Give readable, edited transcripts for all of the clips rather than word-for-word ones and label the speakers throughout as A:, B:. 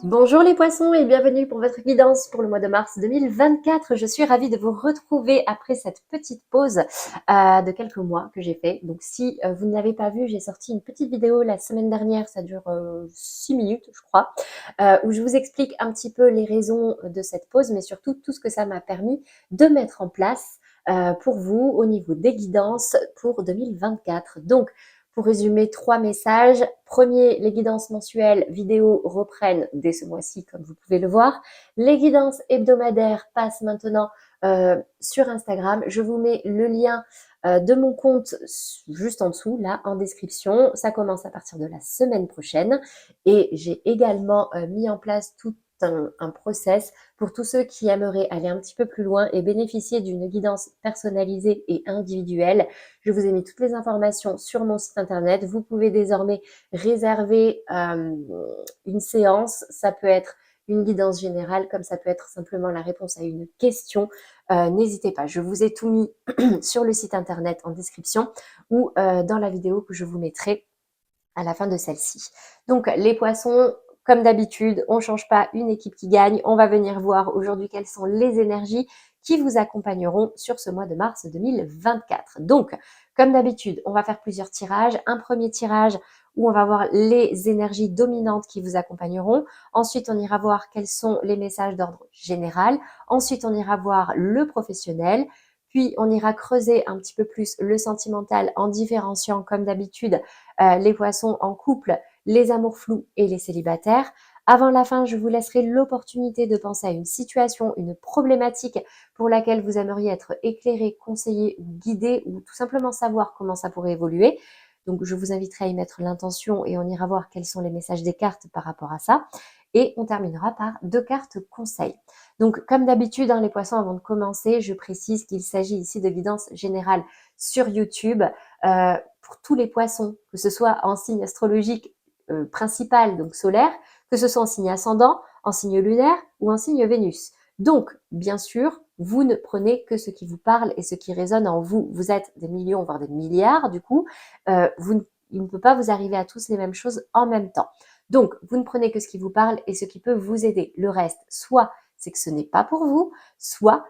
A: Bonjour les poissons et bienvenue pour votre guidance pour le mois de mars 2024. Je suis ravie de vous retrouver après cette petite pause de quelques mois que j'ai fait. Donc si vous ne l'avez pas vu, j'ai sorti une petite vidéo la semaine dernière, ça dure 6 minutes je crois, où je vous explique un petit peu les raisons de cette pause, mais surtout tout ce que ça m'a permis de mettre en place pour vous au niveau des guidances pour 2024. Donc, pour résumer, 3 messages. Premier, les guidances mensuelles vidéo reprennent dès ce mois-ci, comme vous pouvez le voir. Les guidances hebdomadaires passent maintenant sur Instagram. Je vous mets le lien de mon compte juste en dessous, là, en description. Ça commence à partir de la semaine prochaine. Et j'ai également mis en place tout un process pour tous ceux qui aimeraient aller un petit peu plus loin et bénéficier d'une guidance personnalisée et individuelle. Je vous ai mis toutes les informations sur mon site internet. Vous pouvez désormais réserver une séance. Ça peut être une guidance générale, comme ça peut être simplement la réponse à une question. N'hésitez pas, je vous ai tout mis sur le site internet en description ou dans la vidéo que je vous mettrai à la fin de celle-ci. Donc les poissons, comme d'habitude, on ne change pas une équipe qui gagne. On va venir voir aujourd'hui quelles sont les énergies qui vous accompagneront sur ce mois de mars 2024. Donc, comme d'habitude, on va faire plusieurs tirages. Un premier tirage où on va voir les énergies dominantes qui vous accompagneront. Ensuite, on ira voir quels sont les messages d'ordre général. Ensuite, on ira voir le professionnel. Puis, on ira creuser un petit peu plus le sentimental en différenciant, comme d'habitude, les poissons en couple, les amours flous et les célibataires. Avant la fin, je vous laisserai l'opportunité de penser à une situation, une problématique pour laquelle vous aimeriez être éclairé, conseillé ou guidé ou tout simplement savoir comment ça pourrait évoluer. Donc, je vous inviterai à y mettre l'intention et on ira voir quels sont les messages des cartes par rapport à ça. Et on terminera par 2 cartes conseils. Donc, comme d'habitude, les poissons, avant de commencer, je précise qu'il s'agit ici de guidance générale sur YouTube pour tous les poissons, que ce soit en signe astrologique principal, donc solaire, que ce soit en signe ascendant, en signe lunaire ou en signe Vénus. Donc, bien sûr, vous ne prenez que ce qui vous parle et ce qui résonne en vous. Vous êtes des millions, voire des milliards, du coup, il ne peut pas vous arriver à tous les mêmes choses en même temps. Donc, vous ne prenez que ce qui vous parle et ce qui peut vous aider. Le reste, soit c'est que ce n'est pas pour vous, soit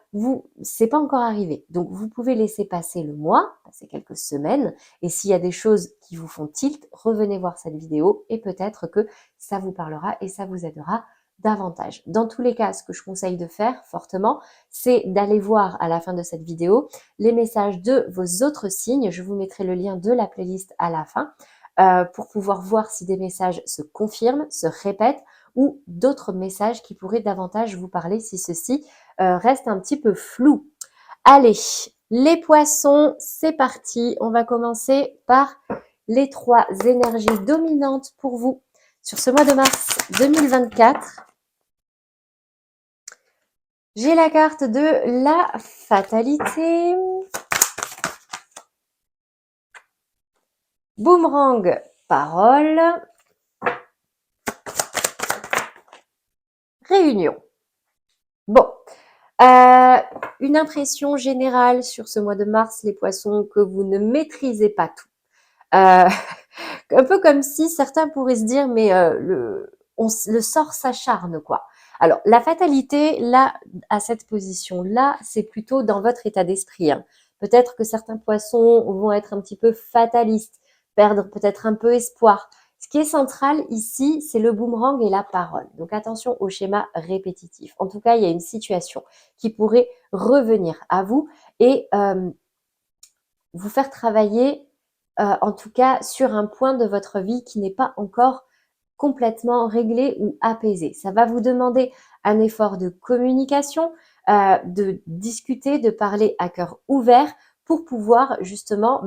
A: c'est pas encore arrivé. Donc, vous pouvez laisser passer le mois, passer quelques semaines, et s'il y a des choses qui vous font tilt, revenez voir cette vidéo et peut-être que ça vous parlera et ça vous aidera davantage. Dans tous les cas, ce que je conseille de faire fortement, c'est d'aller voir à la fin de cette vidéo les messages de vos autres signes. Je vous mettrai le lien de la playlist à la fin pour pouvoir voir si des messages se confirment, se répètent ou d'autres messages qui pourraient davantage vous parler si ceci reste un petit peu flou. Allez, les poissons, c'est parti. On va commencer par les 3 énergies dominantes pour vous sur ce mois de mars 2024. J'ai la carte de la fatalité. Boomerang, parole. Réunion. Bon, une impression générale sur ce mois de mars, les poissons, que vous ne maîtrisez pas tout. Un peu comme si certains pourraient se dire, mais le sort s'acharne, quoi. Alors, la fatalité, là, à cette position-là, c'est plutôt dans votre état d'esprit. Hein. Peut-être que certains poissons vont être un petit peu fatalistes, perdre peut-être un peu espoir. Ce qui est central ici, c'est le boomerang et la parole. Donc attention au schéma répétitif. En tout cas, il y a une situation qui pourrait revenir à vous et vous faire travailler, en tout cas sur un point de votre vie qui n'est pas encore complètement réglé ou apaisé. Ça va vous demander un effort de communication, de discuter, de parler à cœur ouvert pour pouvoir justement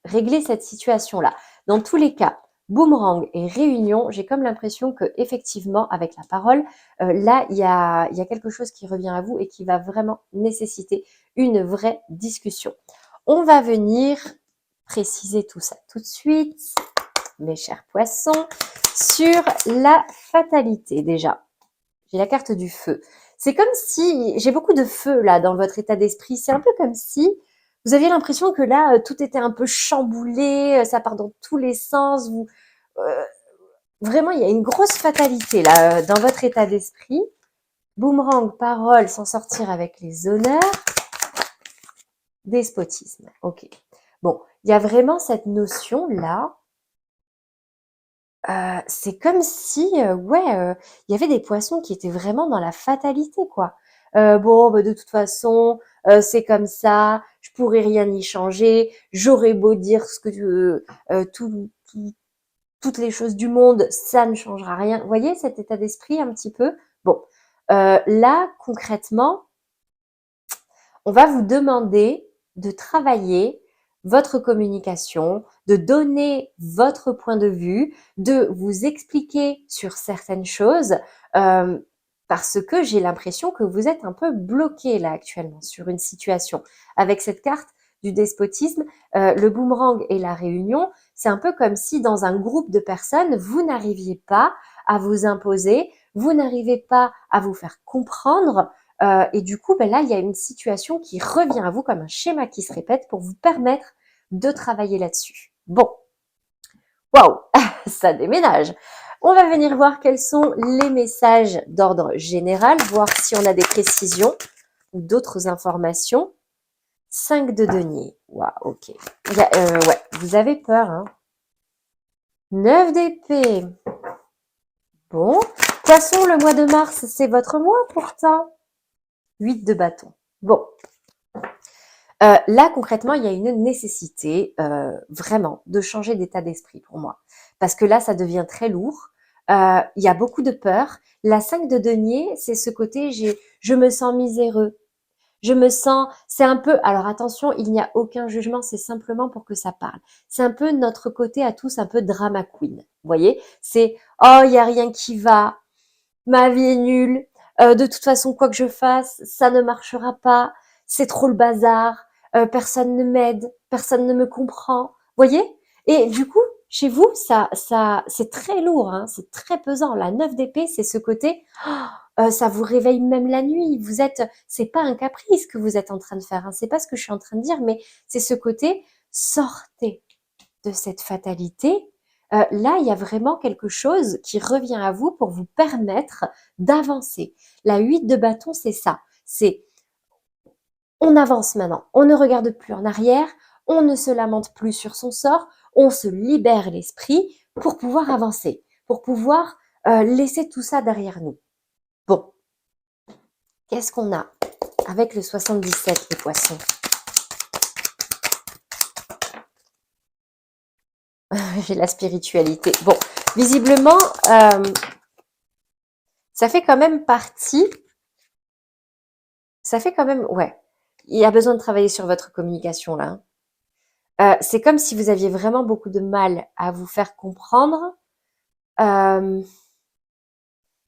A: régler cette situation-là. Dans tous les cas, boomerang et réunion, j'ai comme l'impression que effectivement, avec la parole, là, il y a quelque chose qui revient à vous et qui va vraiment nécessiter une vraie discussion. On va venir préciser tout ça tout de suite, mes chers poissons, sur la fatalité déjà. J'ai la carte du feu. C'est comme si, j'ai beaucoup de feu là dans votre état d'esprit, c'est un peu comme si vous aviez l'impression que là, tout était un peu chamboulé, ça part dans tous les sens, vraiment, il y a une grosse fatalité là dans votre état d'esprit. Boomerang, parole, s'en sortir avec les honneurs. Despotisme, ok. Bon, il y a vraiment cette notion-là. C'est comme si, il y avait des poissons qui étaient vraiment dans la fatalité, quoi. Bon, bah, de toute façon, c'est comme ça, je pourrais rien y changer, j'aurais beau dire ce que toutes les choses du monde, ça ne changera rien. Vous voyez cet état d'esprit un petit peu? Bon, là, concrètement, on va vous demander de travailler votre communication, de donner votre point de vue, de vous expliquer sur certaines choses, euh, parce que j'ai l'impression que vous êtes un peu bloqué là actuellement sur une situation. Avec cette carte du despotisme, le boomerang et la réunion, c'est un peu comme si dans un groupe de personnes, vous n'arriviez pas à vous imposer, vous n'arrivez pas à vous faire comprendre, et du coup, ben là, il y a une situation qui revient à vous comme un schéma qui se répète pour vous permettre de travailler là-dessus. Bon, waouh, ça déménage. On va venir voir quels sont les messages d'ordre général, voir si on a des précisions ou d'autres informations. 5 de denier. Waouh, ok. Ouais, vous avez peur, hein. 9 d'épée. Bon. Poisson, le mois de mars, c'est votre mois pourtant. 8 de bâton. Bon. Là, concrètement, il y a une nécessité vraiment de changer d'état d'esprit pour moi. Parce que là, ça devient très lourd. Il y a beaucoup de peur. La 5 de denier, c'est ce côté, je me sens miséreux. Je me sens, c'est un peu, alors attention, il n'y a aucun jugement, c'est simplement pour que ça parle. C'est un peu notre côté à tous, un peu drama queen. Vous voyez? C'est, oh, il n'y a rien qui va, ma vie est nulle, de toute façon, quoi que je fasse, ça ne marchera pas, c'est trop le bazar, personne ne m'aide, personne ne me comprend. Voyez? Et du coup, chez vous, c'est très lourd, hein, c'est très pesant. La 9 d'épée, c'est ce côté, ça vous réveille même la nuit. C'est pas un caprice que vous êtes en train de faire, hein, c'est pas ce que je suis en train de dire, mais c'est ce côté, sortez de cette fatalité. Là, il y a vraiment quelque chose qui revient à vous pour vous permettre d'avancer. La 8 de bâton, c'est ça. C'est on avance maintenant, on ne regarde plus en arrière, on ne se lamente plus sur son sort, on se libère l'esprit pour pouvoir avancer, pour pouvoir laisser tout ça derrière nous. Bon, qu'est-ce qu'on a avec le 77, les poissons? J'ai la spiritualité. Bon, visiblement, ça fait quand même partie, ouais, il y a besoin de travailler sur votre communication là, hein. C'est comme si vous aviez vraiment beaucoup de mal à vous faire comprendre. Euh,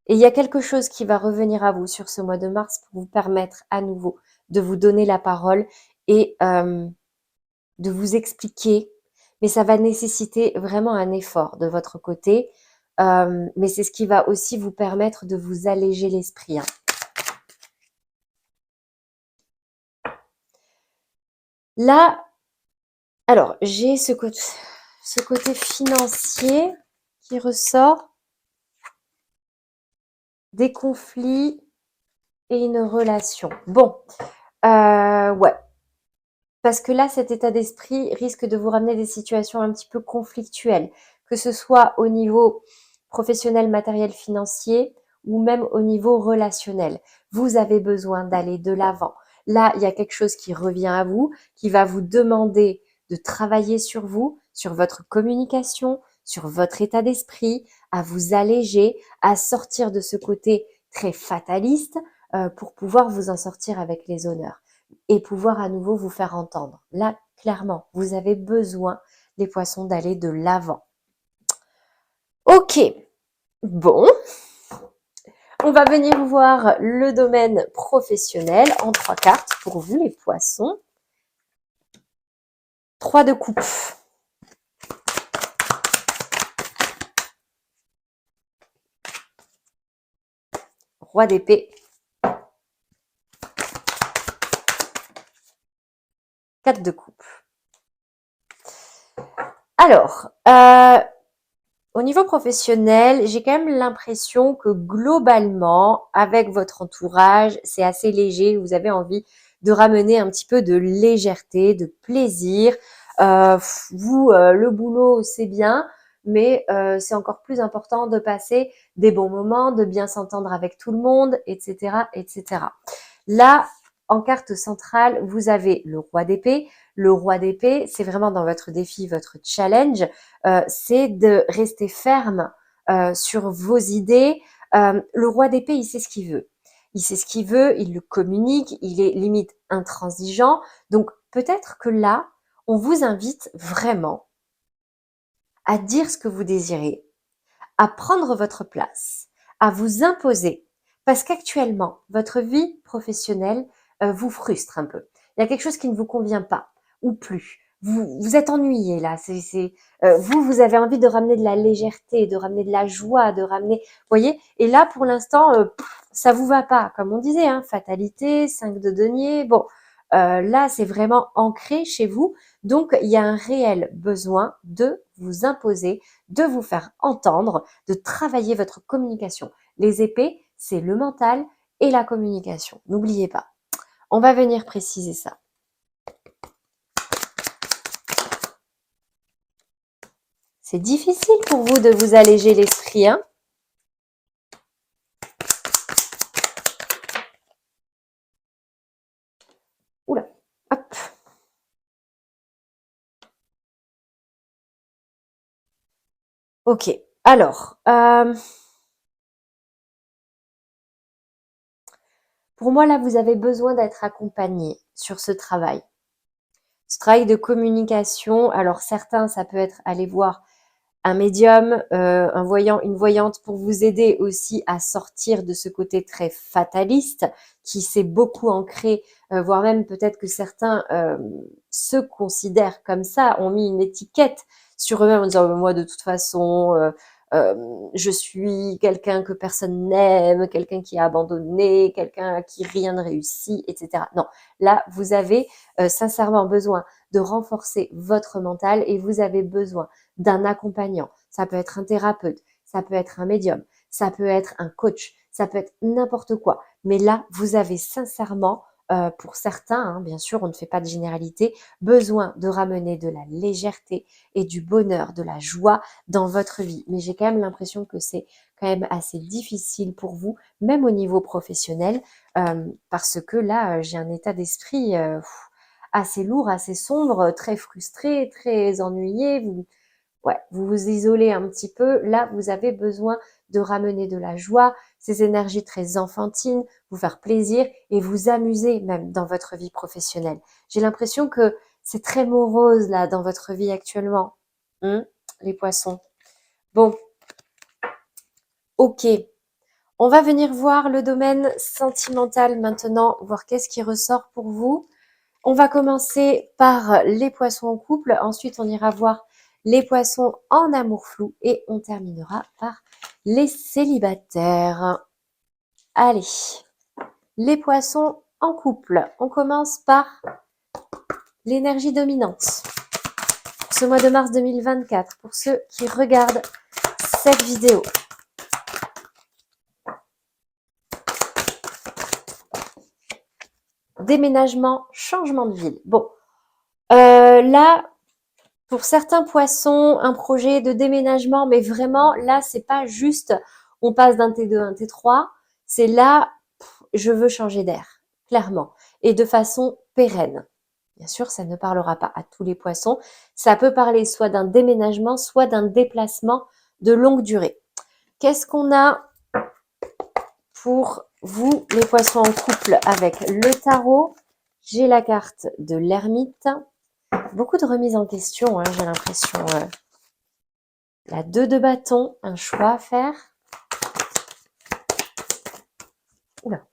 A: et il y a quelque chose qui va revenir à vous sur ce mois de mars pour vous permettre à nouveau de vous donner la parole et de vous expliquer. Mais ça va nécessiter vraiment un effort de votre côté. Mais c'est ce qui va aussi vous permettre de vous alléger l'esprit, hein. Là, alors, j'ai ce côté financier qui ressort, des conflits et une relation. Bon, ouais. Parce que là, cet état d'esprit risque de vous ramener des situations un petit peu conflictuelles, que ce soit au niveau professionnel, matériel, financier ou même au niveau relationnel. Vous avez besoin d'aller de l'avant. Là, il y a quelque chose qui revient à vous, qui va vous demander de travailler sur vous, sur votre communication, sur votre état d'esprit, à vous alléger, à sortir de ce côté très fataliste pour pouvoir vous en sortir avec les honneurs et pouvoir à nouveau vous faire entendre. Là, clairement, vous avez besoin, les poissons, d'aller de l'avant. Ok, bon, on va venir voir le domaine professionnel en 3 cartes pour vous, les poissons. 3 de coupe. Roi d'épée. 4 de coupe. Alors, Au niveau professionnel, j'ai quand même l'impression que globalement, avec votre entourage, c'est assez léger. Vous avez envie de ramener un petit peu de légèreté, de plaisir. Le boulot, c'est bien, mais c'est encore plus important de passer des bons moments, de bien s'entendre avec tout le monde, etc., etc. Là, en carte centrale, vous avez le roi d'épée. Le roi d'épée, c'est vraiment dans votre défi, votre challenge, c'est de rester ferme sur vos idées. Le roi d'épée, il sait ce qu'il veut. Il sait ce qu'il veut, il le communique, il est limite intransigeant. Donc peut-être que là, on vous invite vraiment à dire ce que vous désirez, à prendre votre place, à vous imposer, parce qu'actuellement, votre vie professionnelle vous frustre un peu. Il y a quelque chose qui ne vous convient pas, ou plus. Vous êtes ennuyé là. Vous avez envie de ramener de la légèreté, de ramener de la joie, de ramener, vous voyez. Et là, pour l'instant, ça vous va pas, comme on disait, hein, fatalité, 5 de denier. Bon, là, c'est vraiment ancré chez vous. Donc, il y a un réel besoin de vous imposer, de vous faire entendre, de travailler votre communication. Les épées, c'est le mental et la communication. N'oubliez pas. On va venir préciser ça. C'est difficile pour vous de vous alléger l'esprit, hein? Oula, hop. Ok, alors, pour moi, là, vous avez besoin d'être accompagné sur ce travail. Ce travail de communication, alors certains, ça peut être aller voir un médium, un voyant, une voyante pour vous aider aussi à sortir de ce côté très fataliste qui s'est beaucoup ancré, voire même peut-être que certains se considèrent comme ça, ont mis une étiquette sur eux-mêmes en disant moi de toute façon je suis quelqu'un que personne n'aime, quelqu'un qui a abandonné, quelqu'un à qui rien ne réussit, etc. Non, là vous avez sincèrement besoin de renforcer votre mental et vous avez besoin d'un accompagnant. Ça peut être un thérapeute, ça peut être un médium, ça peut être un coach, ça peut être n'importe quoi. Mais là, vous avez sincèrement, pour certains, hein, bien sûr, on ne fait pas de généralité, besoin de ramener de la légèreté et du bonheur, de la joie dans votre vie. Mais j'ai quand même l'impression que c'est quand même assez difficile pour vous, même au niveau professionnel, parce que là, j'ai un état d'esprit assez lourd, assez sombre, très frustré, très ennuyé. Ouais, vous vous isolez un petit peu. Là, vous avez besoin de ramener de la joie, ces énergies très enfantines, vous faire plaisir et vous amuser même dans votre vie professionnelle. J'ai l'impression que c'est très morose là dans votre vie actuellement. Hein, les poissons. Bon, ok. On va venir voir le domaine sentimental maintenant, voir qu'est-ce qui ressort pour vous. On va commencer par les poissons en couple, ensuite on ira voir les poissons en amour flou et on terminera par les célibataires. Allez, les poissons en couple. On commence par l'énergie dominante. Pour ce mois de mars 2024, pour ceux qui regardent cette vidéo. Déménagement, changement de ville. Bon, là, pour certains poissons, un projet de déménagement, mais vraiment, là, c'est pas juste on passe d'un T2 à un T3, c'est là, je veux changer d'air, clairement, et de façon pérenne. Bien sûr, ça ne parlera pas à tous les poissons. Ça peut parler soit d'un déménagement, soit d'un déplacement de longue durée. Qu'est-ce qu'on a pour vous, les poissons en couple avec le tarot? J'ai la carte de l'ermite. Beaucoup de remises en question, hein, j'ai l'impression. La 2 de bâton, un choix à faire. Oula.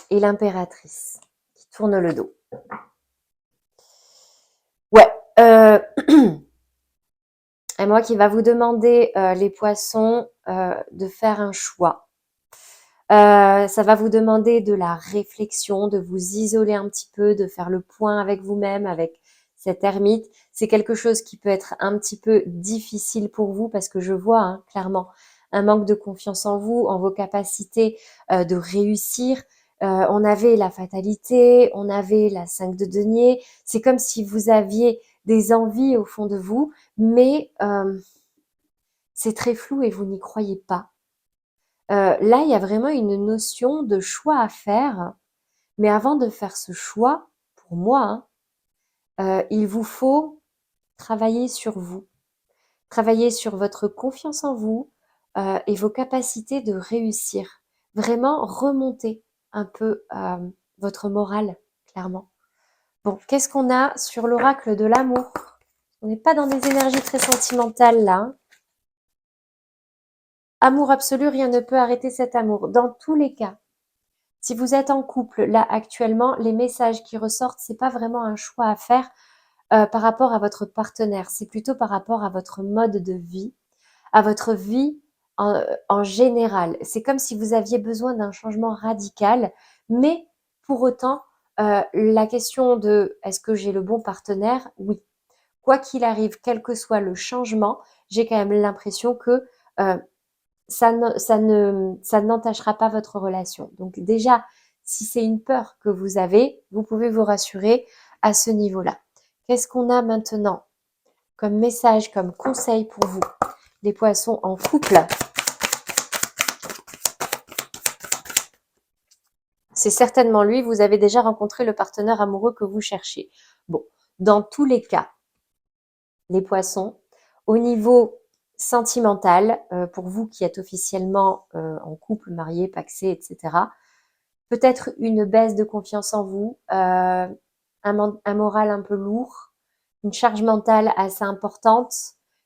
A: Et l'impératrice qui tourne le dos. Ouais. Et moi qui va vous demander, les poissons, de faire un choix. Ça va vous demander de la réflexion, de vous isoler un petit peu, de faire le point avec vous-même, avec cette ermite. C'est quelque chose qui peut être un petit peu difficile pour vous parce que je vois clairement un manque de confiance en vous, en vos capacités de réussir. On avait la fatalité, on avait la 5 de denier. C'est comme si vous aviez des envies au fond de vous, mais c'est très flou et vous n'y croyez pas. Là, il y a vraiment une notion de choix à faire, mais avant de faire ce choix, pour moi, il vous faut travailler sur vous, travailler sur votre confiance en vous et vos capacités de réussir. Vraiment remonter un peu votre morale, clairement. Bon, qu'est-ce qu'on a sur l'oracle de l'amour? On n'est pas dans des énergies très sentimentales là. Hein. Amour absolu, rien ne peut arrêter cet amour. Dans tous les cas, si vous êtes en couple, là actuellement, les messages qui ressortent, c'est pas vraiment un choix à faire par rapport à votre partenaire. C'est plutôt par rapport à votre mode de vie, à votre vie en général. C'est comme si vous aviez besoin d'un changement radical, mais pour autant, la question de est-ce que j'ai le bon partenaire? Oui. Quoi qu'il arrive, quel que soit le changement, j'ai quand même l'impression que ça n'entachera pas votre relation. Donc déjà, si c'est une peur que vous avez, vous pouvez vous rassurer à ce niveau-là. Qu'est-ce qu'on a maintenant comme message, comme conseil pour vous, les poissons en couple? C'est certainement lui, vous avez déjà rencontré le partenaire amoureux que vous cherchez. Bon, dans tous les cas, les poissons, au niveau sentimental, pour vous qui êtes officiellement en couple, marié, pacsé, etc., peut-être une baisse de confiance en vous, un moral un peu lourd, une charge mentale assez importante,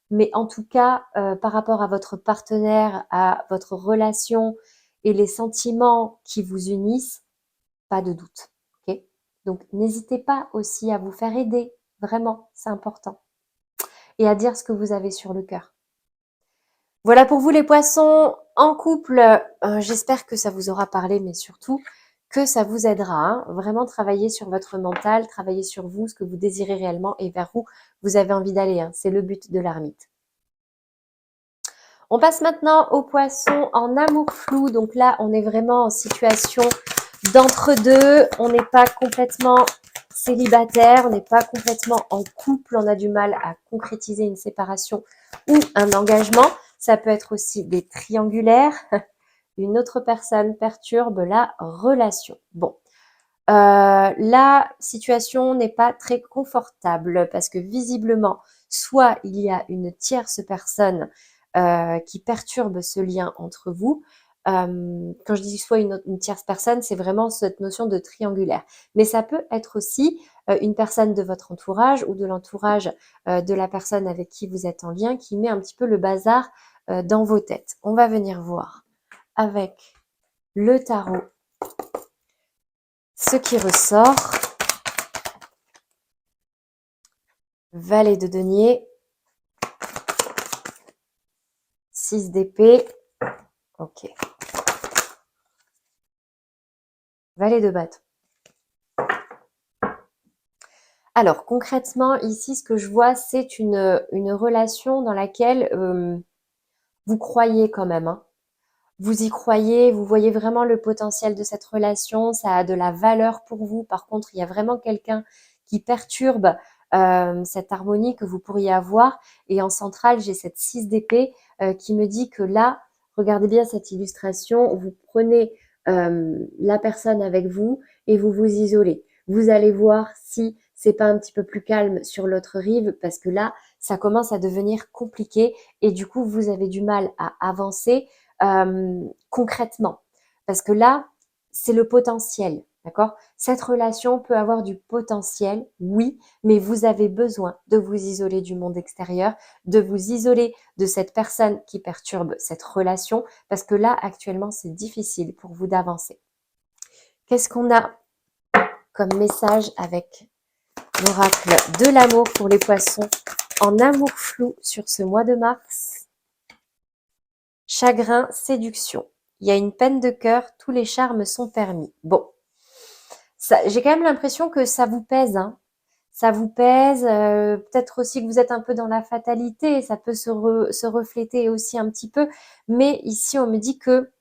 A: mais en tout cas, par rapport à votre partenaire, à votre relation et les sentiments qui vous unissent, pas de doute. Ok. Donc n'hésitez pas aussi à vous faire aider, vraiment, c'est important, et à dire ce que vous avez sur le cœur. Voilà pour vous les poissons en couple. J'espère que ça vous aura parlé, mais surtout que ça vous aidera. Hein. Vraiment travailler sur votre mental, travailler sur vous, ce que vous désirez réellement et vers où vous avez envie d'aller. Hein. C'est le but de l'ermite. On passe maintenant aux poissons en amour flou. Donc là, on est vraiment en situation d'entre-deux. On n'est pas complètement célibataire, on n'est pas complètement en couple. On a du mal à concrétiser une séparation ou un engagement. Ça peut être aussi des triangulaires. Une autre personne perturbe la relation. Bon, la situation n'est pas très confortable parce que visiblement, soit il y a une tierce personne qui perturbe ce lien entre vous. Quand je dis soit une tierce personne, c'est vraiment cette notion de triangulaire. Mais ça peut être aussi une personne de votre entourage ou de l'entourage de la personne avec qui vous êtes en lien qui met un petit peu le bazar dans vos têtes. On va venir voir avec le tarot ce qui ressort. Valet de denier, 6 d'épée, ok. Valet de bâton. Alors concrètement, ici, ce que je vois, c'est une relation dans laquelle vous croyez quand même. Hein. Vous y croyez, vous voyez vraiment le potentiel de cette relation, ça a de la valeur pour vous. Par contre, il y a vraiment quelqu'un qui perturbe cette harmonie que vous pourriez avoir. Et en centrale, j'ai cette 6 d'épée qui me dit que là, regardez bien cette illustration, vous prenez la personne avec vous et vous vous isolez. Vous allez voir si c'est pas un petit peu plus calme sur l'autre rive parce que là, ça commence à devenir compliqué et du coup, vous avez du mal à avancer concrètement. Parce que là, c'est le potentiel, d'accord? Cette relation peut avoir du potentiel, oui, mais vous avez besoin de vous isoler du monde extérieur, de vous isoler de cette personne qui perturbe cette relation, parce que là, actuellement, c'est difficile pour vous d'avancer. Qu'est-ce qu'on a comme message avec l'oracle de l'amour pour les poissons en amour flou sur ce mois de mars? Chagrin, séduction. Il y a une peine de cœur, tous les charmes sont permis. Bon, j'ai quand même l'impression que ça vous pèse. Hein. ça vous pèse, peut-être aussi que vous êtes un peu dans la fatalité, ça peut se refléter aussi un petit peu, mais ici on me dit que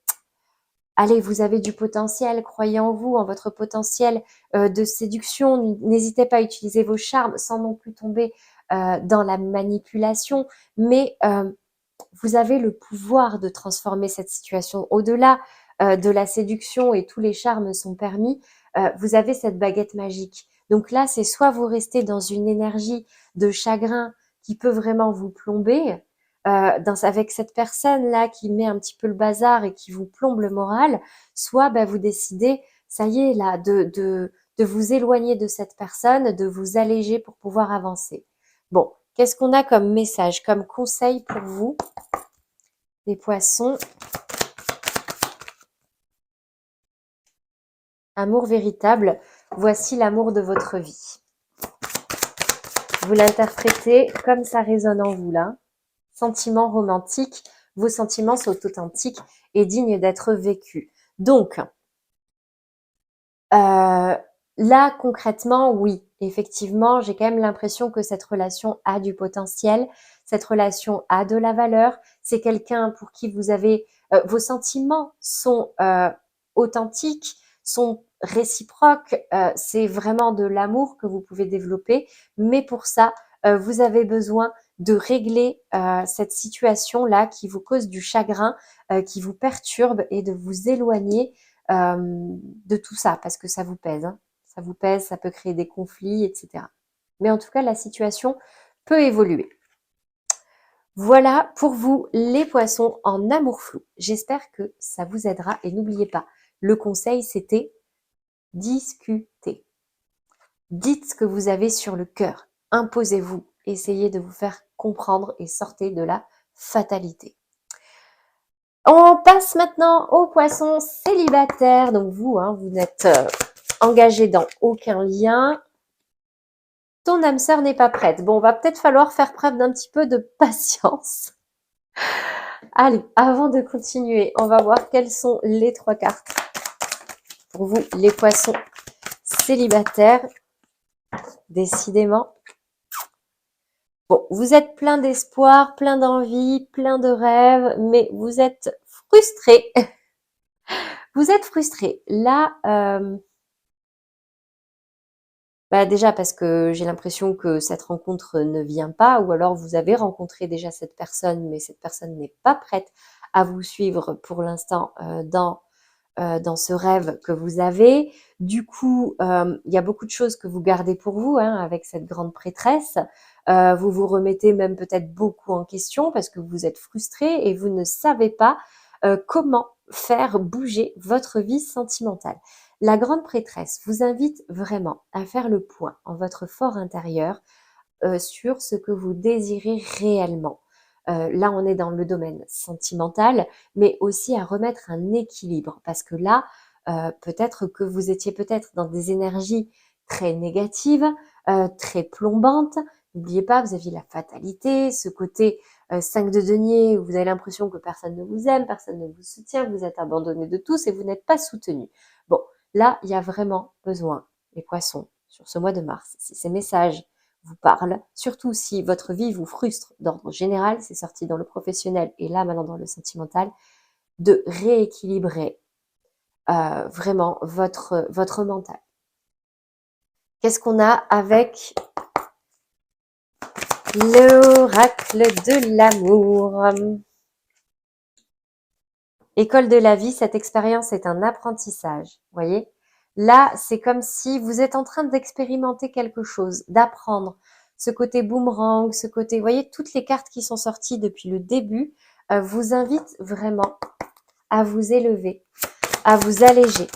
A: allez, vous avez du potentiel, croyez en vous, en votre potentiel de séduction. N'hésitez pas à utiliser vos charmes sans non plus tomber dans la manipulation, mais vous avez le pouvoir de transformer cette situation. Au-delà de la séduction et tous les charmes sont permis, vous avez cette baguette magique. Donc là, c'est soit vous restez dans une énergie de chagrin qui peut vraiment vous plomber, avec cette personne-là qui met un petit peu le bazar et qui vous plombe le moral, soit vous décidez, ça y est, là, de vous éloigner de cette personne, de vous alléger pour pouvoir avancer. Bon, qu'est-ce qu'on a comme message, comme conseil pour vous, les poissons? Amour véritable, voici l'amour de votre vie. Vous l'interprétez comme ça résonne en vous là. Sentiments romantiques, vos sentiments sont authentiques et dignes d'être vécus. Donc, là, concrètement, oui, effectivement, j'ai quand même l'impression que cette relation a du potentiel, cette relation a de la valeur. C'est quelqu'un pour qui vous avez, vos sentiments sont authentiques, sont réciproques. C'est vraiment de l'amour que vous pouvez développer, mais pour ça, vous avez besoin de régler cette situation-là qui vous cause du chagrin, qui vous perturbe et de vous éloigner de tout ça parce que ça vous pèse. Hein. Ça vous pèse, ça peut créer des conflits, etc. Mais en tout cas, la situation peut évoluer. Voilà pour vous les poissons en amour flou. J'espère que ça vous aidera et n'oubliez pas, le conseil c'était discuter. Dites ce que vous avez sur le cœur. Imposez-vous. Essayez de vous faire comprendre et sortez de la fatalité. On passe maintenant aux poissons célibataires. Donc vous, hein, vous n'êtes engagé dans aucun lien. Ton âme sœur n'est pas prête. Bon, va peut-être falloir faire preuve d'un petit peu de patience. Allez, avant de continuer, on va voir quelles sont les 3 cartes pour vous, les poissons célibataires. Décidément. Bon, vous êtes plein d'espoir, plein d'envie, plein de rêves, mais vous êtes frustré. Vous êtes frustré. Là, déjà parce que j'ai l'impression que cette rencontre ne vient pas, ou alors vous avez rencontré déjà cette personne, mais cette personne n'est pas prête à vous suivre pour l'instant dans ce rêve que vous avez. Du coup, il y a beaucoup de choses que vous gardez pour vous hein, avec cette grande prêtresse. Vous vous remettez même peut-être beaucoup en question parce que vous êtes frustré et vous ne savez pas comment faire bouger votre vie sentimentale. La grande prêtresse vous invite vraiment à faire le point en votre fort intérieur sur ce que vous désirez réellement. Là, on est dans le domaine sentimental, mais aussi à remettre un équilibre, parce que là, peut-être que vous étiez peut-être dans des énergies très négatives, très plombantes. N'oubliez pas, vous aviez la fatalité, ce côté 5 de denier, où vous avez l'impression que personne ne vous aime, personne ne vous soutient, vous êtes abandonné de tous et vous n'êtes pas soutenu. Bon, là, il y a vraiment besoin, les poissons, sur ce mois de mars, si ces messages vous parle, surtout si votre vie vous frustre d'ordre général, c'est sorti dans le professionnel et là maintenant dans le sentimental, de rééquilibrer vraiment votre mental. Qu'est-ce qu'on a avec l'oracle de l'amour? École de la vie, cette expérience est un apprentissage, voyez? Là, c'est comme si vous êtes en train d'expérimenter quelque chose, d'apprendre. Ce côté boomerang, ce côté, vous voyez, toutes les cartes qui sont sorties depuis le début vous invitent vraiment à vous élever, à vous alléger.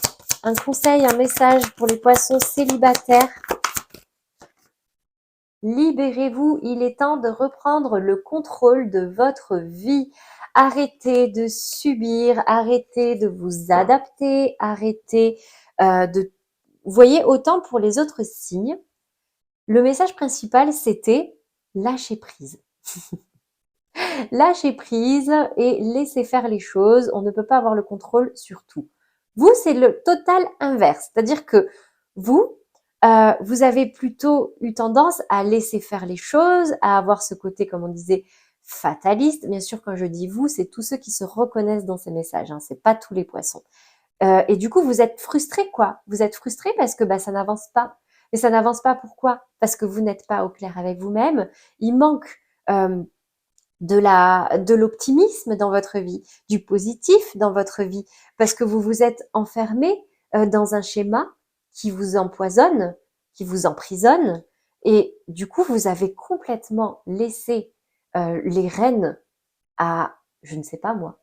A: Un conseil, un message pour les poissons célibataires. Libérez-vous, il est temps de reprendre le contrôle de votre vie. Arrêtez de subir, arrêtez de vous adapter, arrêtez de... Vous voyez, autant pour les autres signes, le message principal, c'était lâcher prise. Lâcher prise et laisser faire les choses. On ne peut pas avoir le contrôle sur tout. Vous, c'est le total inverse. C'est-à-dire que vous, vous avez plutôt eu tendance à laisser faire les choses, à avoir ce côté, comme on disait, fataliste. Bien sûr, quand je dis vous, c'est tous ceux qui se reconnaissent dans ces messages, hein, c'est pas tous les poissons. Et du coup, vous êtes frustrés, quoi. Vous êtes frustrés parce que bah, ça n'avance pas. Mais ça n'avance pas pourquoi? Parce que vous n'êtes pas au clair avec vous-même. Il manque euh, de l'optimisme dans votre vie, du positif dans votre vie, parce que vous vous êtes enfermé dans un schéma qui vous empoisonne, qui vous emprisonne, et du coup, vous avez complètement laissé les rênes à, je ne sais pas moi,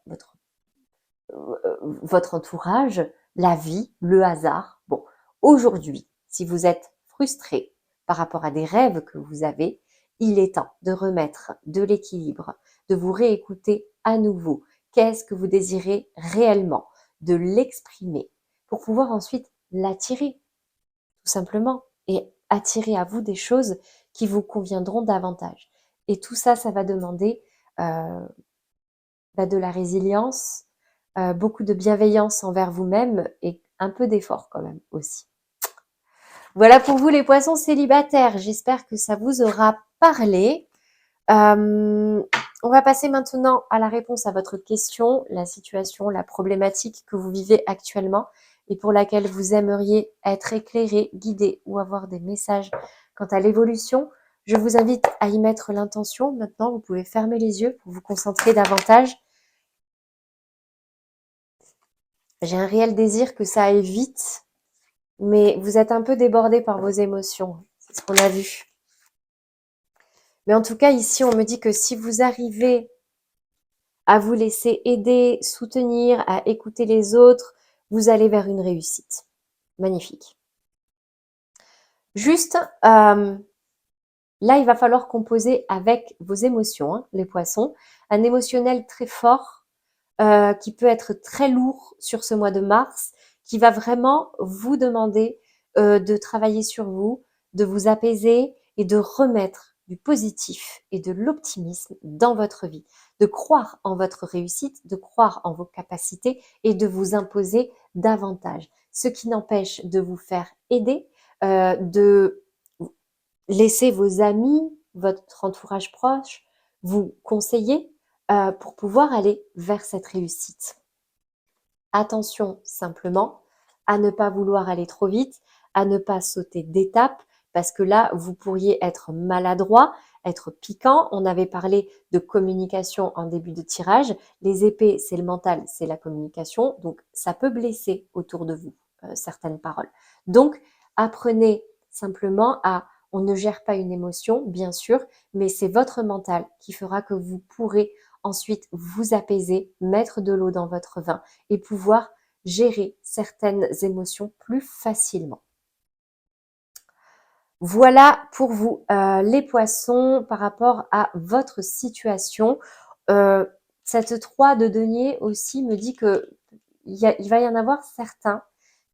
A: votre entourage, la vie, le hasard. Bon, aujourd'hui, si vous êtes frustré par rapport à des rêves que vous avez, il est temps de remettre de l'équilibre, de vous réécouter à nouveau. Qu'est-ce que vous désirez réellement? De l'exprimer pour pouvoir ensuite l'attirer, tout simplement, et attirer à vous des choses qui vous conviendront davantage. Et tout ça, ça va demander euh, de la résilience, beaucoup de bienveillance envers vous-même et un peu d'effort quand même aussi. Voilà pour vous les poissons célibataires. J'espère que ça vous aura parlé. On va passer maintenant à la réponse à votre question, la situation, la problématique que vous vivez actuellement et pour laquelle vous aimeriez être éclairé, guidé ou avoir des messages quant à l'évolution. Je vous invite à y mettre l'intention. Maintenant, vous pouvez fermer les yeux pour vous concentrer davantage. J'ai un réel désir que ça aille vite, mais vous êtes un peu débordé par vos émotions. C'est ce qu'on a vu. Mais en tout cas, ici, on me dit que si vous arrivez à vous laisser aider, soutenir, à écouter les autres, vous allez vers une réussite. Magnifique. Juste, là, il va falloir composer avec vos émotions, hein, les poissons. Un émotionnel très fort, qui peut être très lourd sur ce mois de mars, qui va vraiment vous demander de travailler sur vous, de vous apaiser et de remettre du positif et de l'optimisme dans votre vie, de croire en votre réussite, de croire en vos capacités et de vous imposer davantage. Ce qui n'empêche de vous faire aider, de laisser vos amis, votre entourage proche vous conseiller pour pouvoir aller vers cette réussite. Attention simplement à ne pas vouloir aller trop vite, à ne pas sauter d'étape, parce que là, vous pourriez être maladroit, être piquant. On avait parlé de communication en début de tirage. Les épées, c'est le mental, c'est la communication. Donc, ça peut blesser autour de vous, certaines paroles. Donc, apprenez simplement à, on ne gère pas une émotion, bien sûr, mais c'est votre mental qui fera que vous pourrez ensuite vous apaiser, mettre de l'eau dans votre vin et pouvoir gérer certaines émotions plus facilement. Voilà pour vous les poissons par rapport à votre situation. Cette 3 de denier aussi me dit que il va y en avoir certains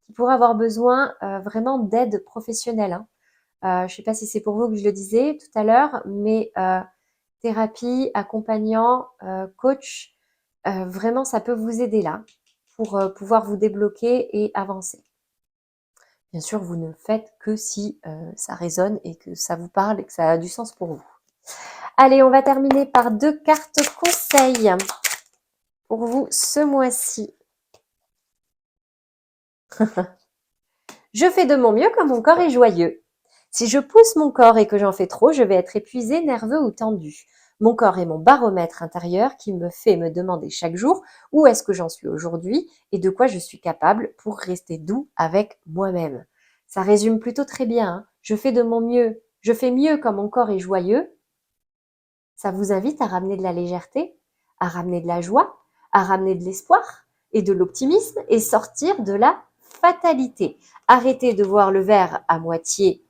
A: qui pourraient avoir besoin vraiment d'aide professionnelle, hein. Je ne sais pas si c'est pour vous que je le disais tout à l'heure, mais thérapie, accompagnant, coach, vraiment ça peut vous aider là pour pouvoir vous débloquer et avancer. Bien sûr, vous ne faites que si ça résonne et que ça vous parle et que ça a du sens pour vous. Allez, on va terminer par 2 cartes conseils pour vous ce mois-ci. Je fais de mon mieux quand mon corps est joyeux. Si je pousse mon corps et que j'en fais trop, je vais être épuisé, nerveux ou tendu. Mon corps est mon baromètre intérieur qui me fait me demander chaque jour où est-ce que j'en suis aujourd'hui et de quoi je suis capable pour rester doux avec moi-même. Ça résume plutôt très bien, hein. Je fais de mon mieux. Je fais mieux quand mon corps est joyeux. Ça vous invite à ramener de la légèreté, à ramener de la joie, à ramener de l'espoir et de l'optimisme et sortir de la fatalité. Arrêtez de voir le verre à moitié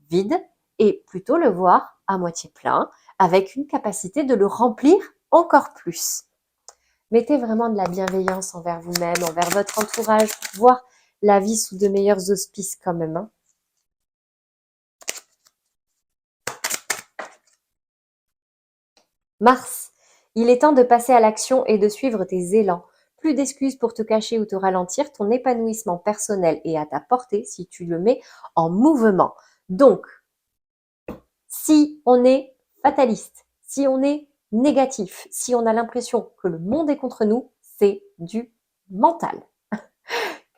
A: vide et plutôt le voir à moitié plein avec une capacité de le remplir encore plus. Mettez vraiment de la bienveillance envers vous-même, envers votre entourage, pour voir la vie sous de meilleurs auspices quand même, hein. Mars, il est temps de passer à l'action et de suivre tes élans. Plus d'excuses pour te cacher ou te ralentir. Ton épanouissement personnel est à ta portée si tu le mets en mouvement. Donc, si on est fataliste, si on est négatif, si on a l'impression que le monde est contre nous, c'est du mental.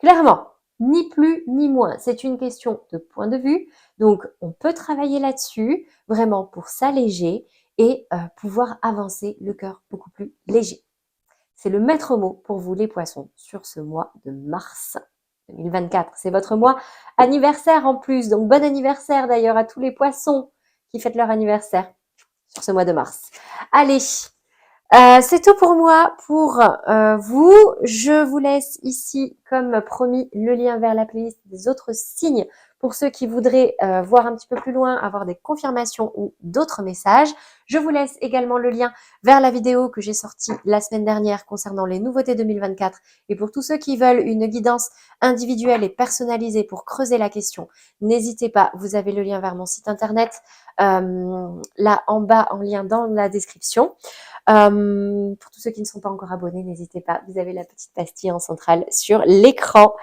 A: Clairement, ni plus ni moins. C'est une question de point de vue. Donc, on peut travailler là-dessus, vraiment pour s'alléger et pouvoir avancer le cœur beaucoup plus léger. C'est le maître mot pour vous les poissons sur ce mois de mars 2024. C'est votre mois anniversaire en plus. Donc, bon anniversaire d'ailleurs à tous les poissons qui fêtent leur anniversaire sur ce mois de mars. Allez, c'est tout pour moi, pour vous. Je vous laisse ici, comme promis, le lien vers la playlist des autres signes pour ceux qui voudraient voir un petit peu plus loin, avoir des confirmations ou d'autres messages. Je vous laisse également le lien vers la vidéo que j'ai sortie la semaine dernière concernant les nouveautés 2024. Et pour tous ceux qui veulent une guidance individuelle et personnalisée pour creuser la question, n'hésitez pas, vous avez le lien vers mon site internet là en bas en lien dans la description. Pour tous ceux qui ne sont pas encore abonnés, n'hésitez pas, vous avez la petite pastille en centrale sur l'écran.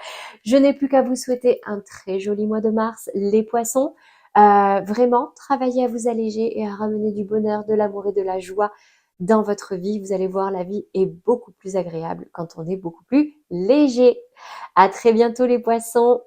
A: Je n'ai plus qu'à vous souhaiter un très joli mois de mars, les poissons. Vraiment, travaillez à vous alléger et à ramener du bonheur, de l'amour et de la joie dans votre vie. Vous allez voir, la vie est beaucoup plus agréable quand on est beaucoup plus léger. À très bientôt les poissons.